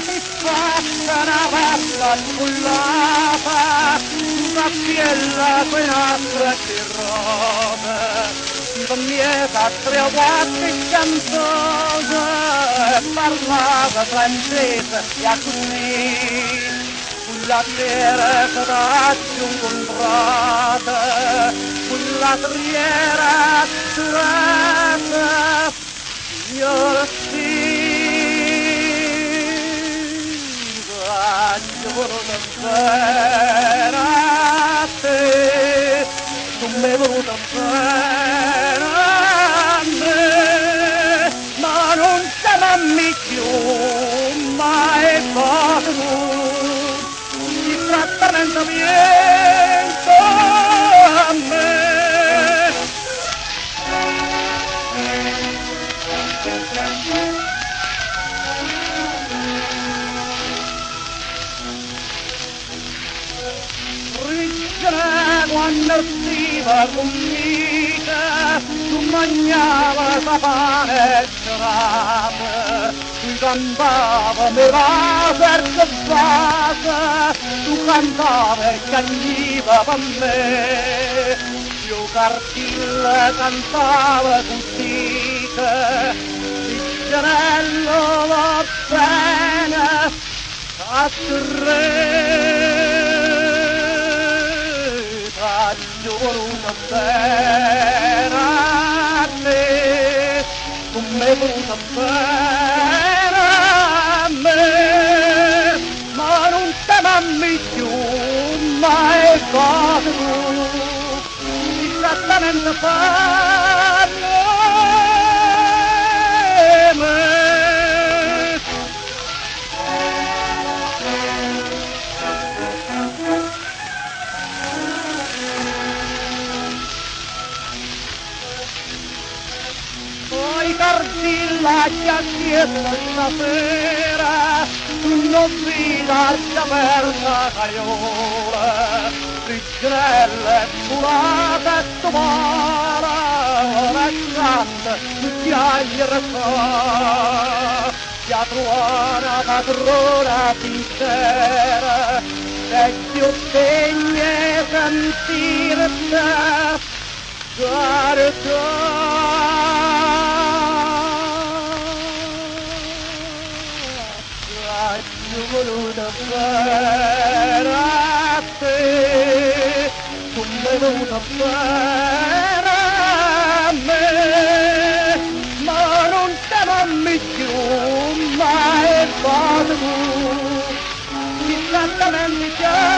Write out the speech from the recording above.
mi faccia una palla spullata, cappiella con un'altra di roba. Non mi è da tre o quattro canzone, parlava francese e così. La sera faccio un contratto, la triera durata, signora faccio una bene a te, tu mi è venuta bene a me, ma non chiamarmi più, mai fatto trattamento viento a me. Rigere quando si va con mica, tu mangiava sa pane e cerame, tu cantava me va per base, tu cantava e cagniva per me, io cartilla cantava così, il gianello va bene a tre. Faccio voluto bene a te, tu mi hai voluto bene a me, ma non te mammi più, mai fatto tu, esattamente fanno me. Cardilla chiacchietta stasera, tu non vida aperta cagliola, friggelle pulate e tovara, ragazza, chiacchiere fa, chiatruana padrona sincera, e più degne sentirte, Io voluto bene a te, tu mi hai voluto bene a me, ma non te mammi più, mai fatto tu, esattamente già.